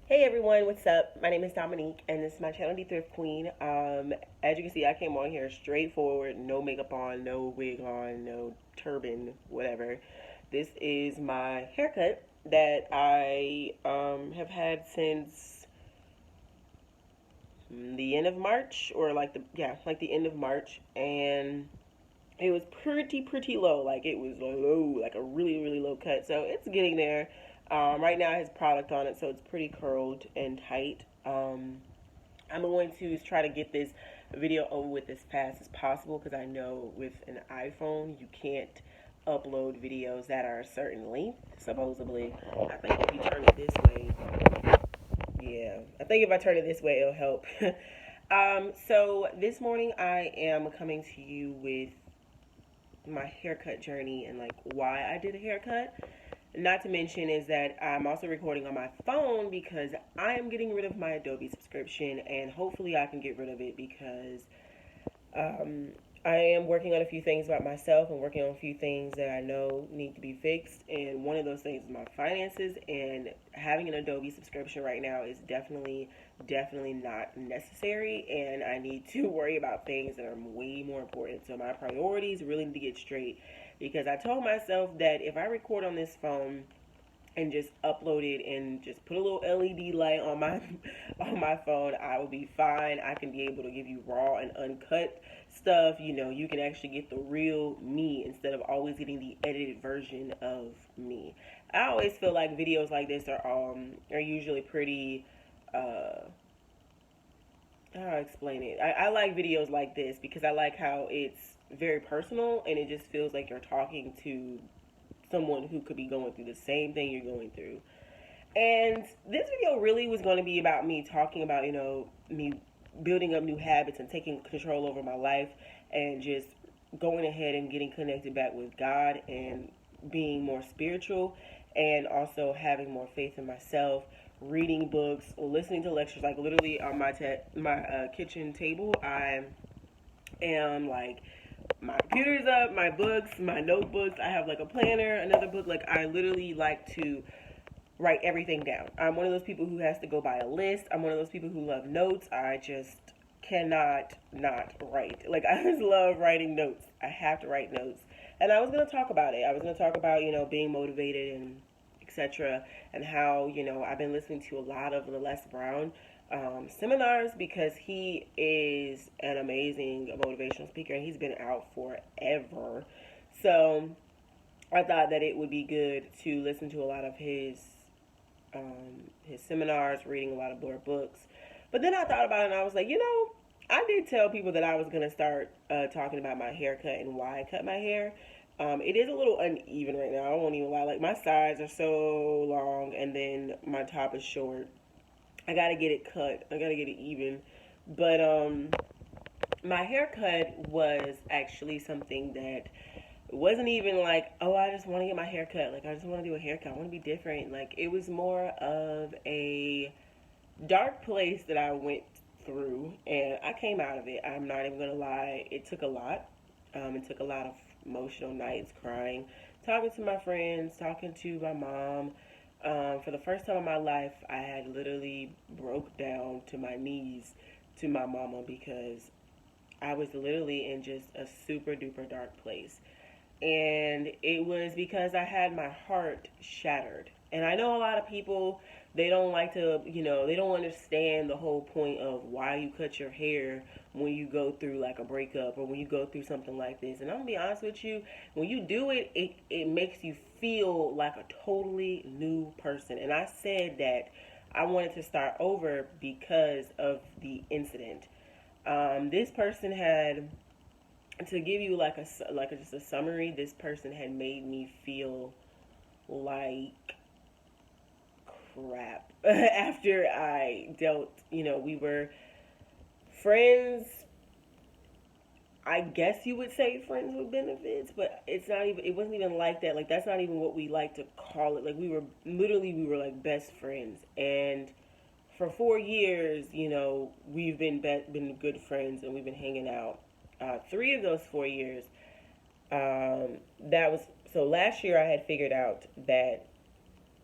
Hey everyone, what's up? My name is Dominique, and this is my channel, The Thrift Queen. As you can see, I came on here straightforward, no makeup on, no wig on, no turban, whatever. This is my haircut that I have had since the end of March, or like the end of March, and it was pretty low. Like it was low, like a really low cut. So it's getting there. Right now it has product on it, so it's pretty curled and tight. I'm going to try to get this video over with as fast as possible because I know with an iPhone you can't upload videos that are a certain length, supposedly. I think if you turn it this way, yeah, I think if I turn it this way, it'll help. So this morning I am coming to you with my haircut journey and like why I did a haircut. Not to mention is that I'm also recording on my phone because I am getting rid of my Adobe subscription and hopefully I can get rid of it because um, I am working on a few things about myself and working on a few things that I know need to be fixed. And one of those things is my finances. And having an Adobe subscription right now is definitely not necessary. And I need to worry about things that are way more important. So my priorities really need to get straight because I told myself that if I record on this phone and just upload it and just put a little LED light on my on my phone, I will be fine. I can be able to give you raw and uncut stuff. You know, you can actually get the real me instead of always getting the edited version of me. I always feel like videos like this are usually pretty how do I explain it? I like videos like this because I like how it's very personal and it just feels like you're talking to someone who could be going through the same thing you're going through. And this video really was going to be about me talking about, me building up new habits and taking control over my life and just going ahead and getting connected back with God and being more spiritual and also having more faith in myself, reading books, listening to lectures. Like literally on my kitchen table, I am like my computer's up, my books, my notebooks. I have like a planner, another book. Like I literally like to write everything down. I'm one of those people who has to go by a list. I'm one of those people who love notes. I just cannot not write. Like I just love writing notes. I have to write notes. And I was going to talk about it. I was going to talk about, being motivated and etc. and how, I've been listening to a lot of the Les Brown seminars because he is an amazing motivational speaker and he's been out forever. So I thought that it would be good to listen to a lot of his seminars, reading a lot of more books. But then I thought about it and I was like, I did tell people that I was going to start talking about my haircut and why I cut my hair. It is a little uneven right now. I won't even lie. Like my sides are so long and then my top is short. I got to get it cut. I got to get it even. But my haircut was actually something that it wasn't even like, oh, I just want to get my hair cut. Like, I just want to do a haircut. I want to be different. Like, it was more of a dark place that I went through, and I came out of it. I'm not even going to lie. It took a lot. It took a lot of emotional nights crying, talking to my friends, talking to my mom. For the first time in my life, I had literally broke down to my knees to my mama because I was literally in just a super duper dark place. And it was because I had my heart shattered. And I know a lot of people, they don't like to, they don't understand the whole point of why you cut your hair when you go through like a breakup or when you go through something like this. And I'm gonna be honest with you, when you do it, it makes you feel like a totally new person. And I said that I wanted to start over because of the incident. This person had, to give you just a summary, this person had made me feel like crap after I dealt, we were friends. I guess you would say friends with benefits, but it wasn't even like that. Like, that's not even what we like to call it. Like, we were like best friends. And for 4 years, we've been good friends and we've been hanging out. 3 of those 4 years, that was so last year I had figured out that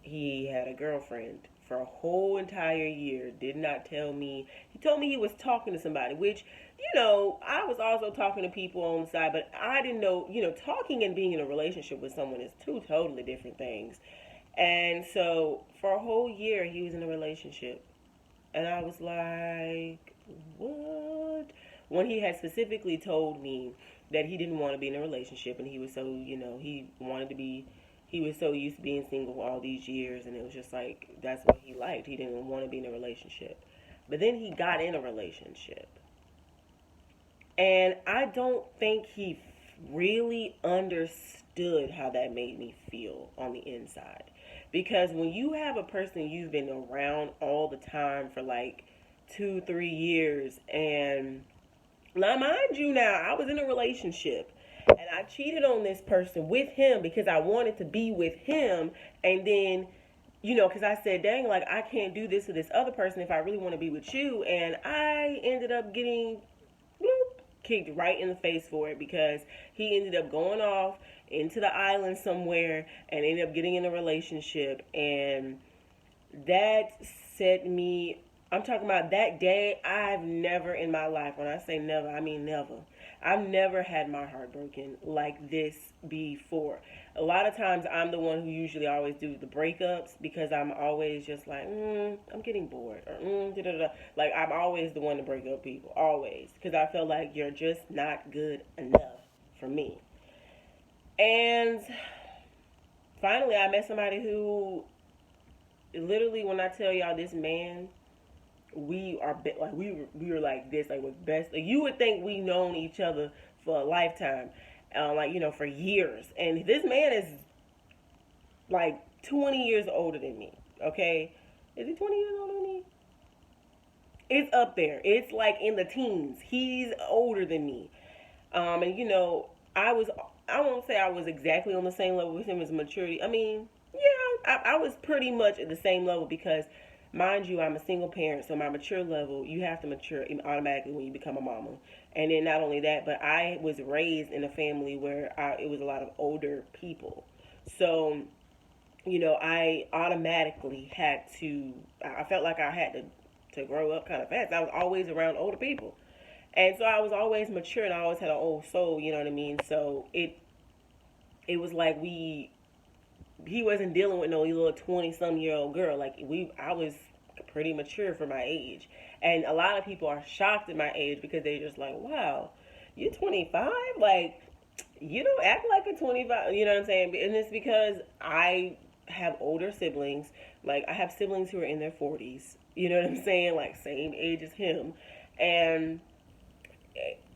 he had a girlfriend for a whole entire year, did not tell me. He told me he was talking to somebody, which, I was also talking to people on the side, but I didn't know, talking and being in a relationship with someone is two totally different things. And so for a whole year, he was in a relationship. And I was like, what? When he had specifically told me that he didn't want to be in a relationship and he was so, he was so used to being single all these years, and it was just like, that's what he liked. He didn't want to be in a relationship. But then he got in a relationship. And I don't think he really understood how that made me feel on the inside. Because when you have a person you've been around all the time for like 2, 3 years, and now mind you, now I was in a relationship and I cheated on this person with him because I wanted to be with him, and then because I said, dang, like, I can't do this to this other person if I really want to be with you. And I ended up getting kicked right in the face for it because he ended up going off into the island somewhere and ended up getting in a relationship. And that set me, I'm talking about that day. I've never in my life, when I say never, I mean never, I've never had my heart broken like this before. A lot of times I'm the one who usually always do the breakups because I'm always just like, I'm getting bored, or da da da. Like, I'm always the one to break up people, always, because I feel like you're just not good enough for me. And finally, I met somebody who, literally, when I tell y'all, this man, we are like, we were like this, like, with best. Like, you would think we known each other for a lifetime, for years. And this man is like 20 years older than me. Okay, is he 20 years older than me? It's up there. It's like in the teens. He's older than me. And I was. I won't say I was exactly on the same level with him as maturity. I mean, yeah, I was pretty much at the same level because, mind you, I'm a single parent, so my mature level, you have to mature automatically when you become a mama. And then not only that, but I was raised in a family where it was a lot of older people. So, I automatically had to, I felt like I had to grow up kind of fast. I was always around older people. And so I was always mature and I always had an old soul, you know what I mean? So it was like he wasn't dealing with no little 20-some-year-old girl. Like, I was pretty mature for my age. And a lot of people are shocked at my age because they're just like, wow, you're 25? Like, you don't act like a 25, you know what I'm saying? And it's because I have older siblings. Like, I have siblings who are in their 40s, you know what I'm saying? Like, same age as him. And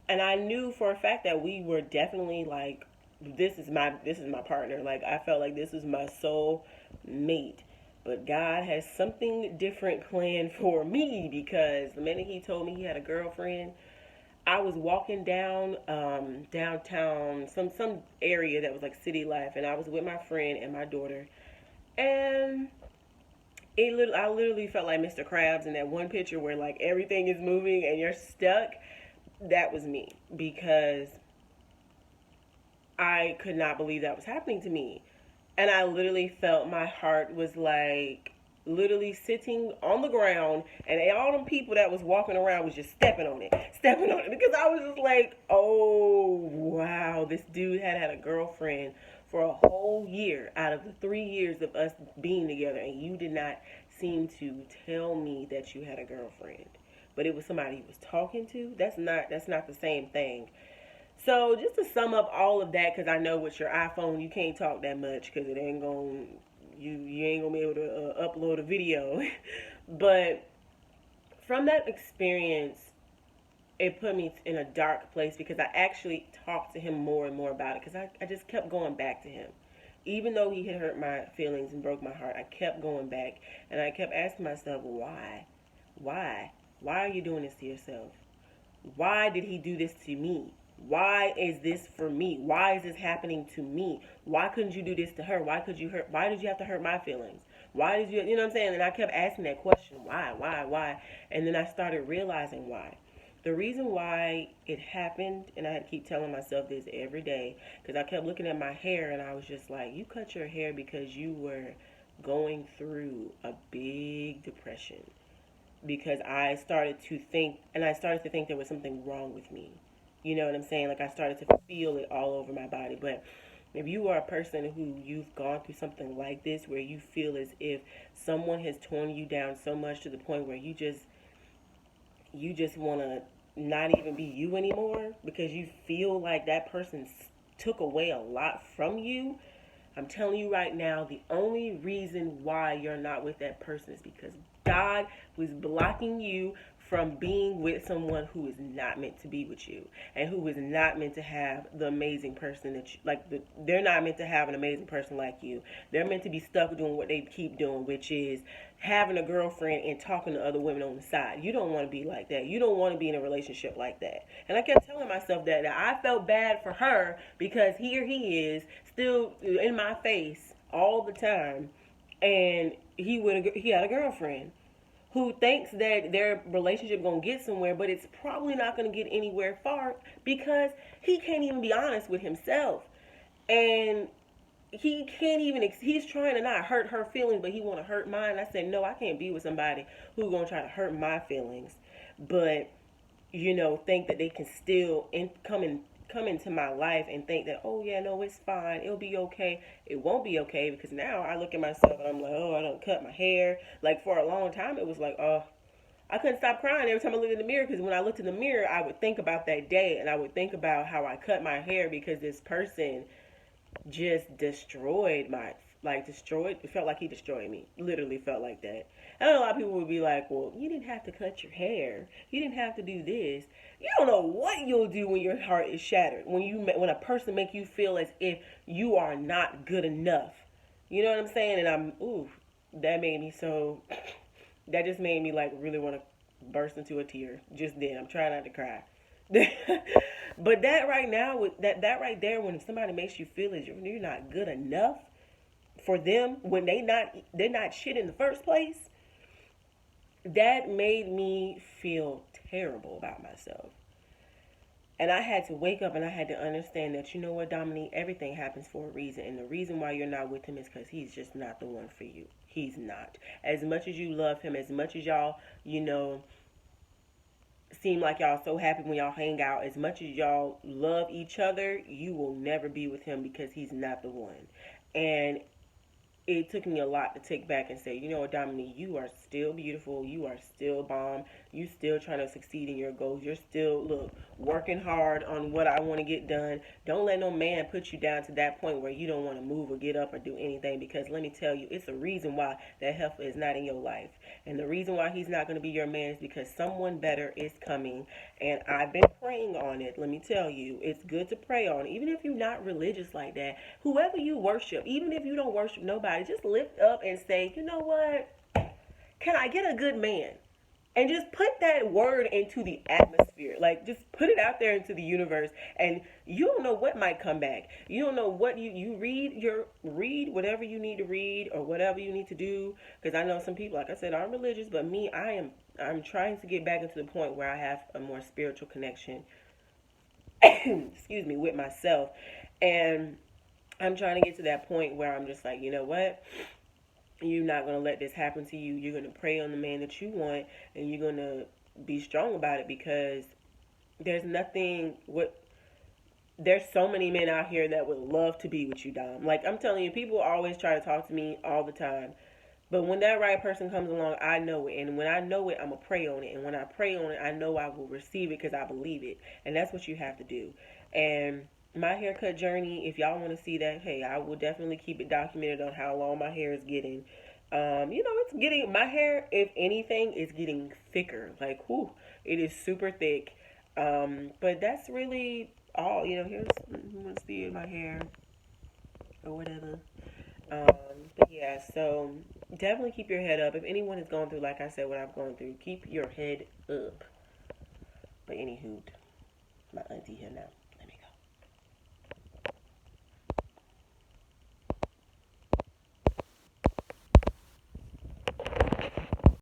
I knew for a fact that we were definitely like, this is my partner. Like, I felt like this was my soul mate. But God has something different planned for me, because the minute he told me he had a girlfriend, I was walking down downtown, some area that was like city life, and I was with my friend and my daughter, and I literally felt like Mr. Krabs in that one picture where like everything is moving and you're stuck. That was me, because I could not believe that was happening to me. And I literally felt my heart was like literally sitting on the ground, and all them people that was walking around was just stepping on it, because I was just like, oh wow, this dude had a girlfriend for a whole year out of the 3 years of us being together, and you did not seem to tell me that you had a girlfriend, but it was somebody he was talking to. That's not the same thing. So just to sum up all of that, because I know with your iPhone you can't talk that much because it ain't going you ain't gonna be able to upload a video. But from that experience, it put me in a dark place because I actually talked to him more and more about it, because I just kept going back to him. Even though he had hurt my feelings and broke my heart, I kept going back, and I kept asking myself, why? Why are you doing this to yourself? Why did he do this to me? Why is this for me? Why is this happening to me? Why couldn't you do this to her? Why did you have to hurt my feelings? Why did you know what I'm saying? And I kept asking that question, why? And then I started realizing why. The reason why it happened, and I had to keep telling myself this every day, because I kept looking at my hair and I was just like, you cut your hair because you were going through a big depression because I started to think, and I started to think there was something wrong with me. You know what I'm saying? Like I started to feel it all over my body. But if you are a person who you've gone through something like this where you feel as if someone has torn you down so much to the point where you just want to not even be you anymore because you feel like that person took away a lot from you. I'm telling you right now, the only reason why you're not with that person is because God was blocking you from being with someone who is not meant to be with you and who is not meant to have the amazing person that you like. They're not meant to have an amazing person like you. They're meant to be stuck doing what they keep doing, which is having a girlfriend and talking to other women on the side. You don't want to be like that. You don't want to be in a relationship like that. And I kept telling myself that I felt bad for her because here he is still in my face all the time, and he had a girlfriend who thinks that their relationship gonna get somewhere, but it's probably not gonna get anywhere far because he can't even be honest with himself, and he can't even. He's trying to not hurt her feelings, but he want to hurt mine. I said, no, I can't be with somebody who's gonna try to hurt my feelings, but think that they can still come into my life and think that, oh yeah, no, it's fine, it'll be okay. It won't be okay because now I look at myself and I'm like, oh, I don't cut my hair. Like for a long time, it was like, oh, I couldn't stop crying every time I looked in the mirror because when I looked in the mirror, I would think about that day and I would think about how I cut my hair because this person just destroyed my destroyed. It felt like he destroyed me. Literally felt like that. I know a lot of people would be like, well, you didn't have to cut your hair, you didn't have to do this. You don't know what you'll do when your heart is shattered, when a person make you feel as if you are not good enough. You know what I'm saying? And that made me so that just made me like really want to burst into a tear just then. I'm trying not to cry. But that right now, with that right there, when somebody makes you feel as you're not good enough for them, when they're not shit in the first place, that made me feel terrible about myself. And I had to wake up and I had to understand that, you know what, Dominique, everything happens for a reason. And the reason why you're not with him is because he's just not the one for you. He's not. As much as you love him, as much as y'all, seem like y'all so happy when y'all hang out, as much as y'all love each other, you will never be with him because he's not the one. And it took me a lot to take back and say, you know what, Dominique, you are still beautiful. You are still bomb. You still trying to succeed in your goals. You're still, working hard on what I want to get done. Don't let no man put you down to that point where you don't want to move or get up or do anything, because let me tell you, it's a reason why that heifer is not in your life. And the reason why he's not going to be your man is because someone better is coming. And I've been praying on it. Let me tell you, it's good to pray on it. Even if you're not religious like that, whoever you worship, even if you don't worship nobody, just lift up and say, you know what? Can I get a good man? And just put that word into the atmosphere. Like, just put it out there into the universe. And you don't know what might come back. You don't know what you read whatever you need to read or whatever you need to do. Because I know some people, like I said, aren't religious, but me, I'm trying to get back into the point where I have a more spiritual connection, excuse me, with myself. And I'm trying to get to that point where I'm just like, you know what? You're not going to let this happen to you. You're going to pray on the man that you want, and you're going to be strong about it, because there's nothing what there's so many men out here that would love to be with you, Dom. Like, I'm telling you, people always try to talk to me all the time. But when that right person comes along, I know it. And when I know it, I'm going to pray on it. And when I pray on it, I know I will receive it because I believe it. And that's what you have to do. And my haircut journey, if y'all want to see that, hey, I will definitely keep it documented on how long my hair is getting. It's getting, my hair, if anything, is getting thicker. Like, whew, it is super thick. But that's really all. Here's, let's see my hair or whatever. But yeah, so definitely keep your head up. If anyone is going through, like I said, what I've gone through, keep your head up. But anywho, my auntie here now.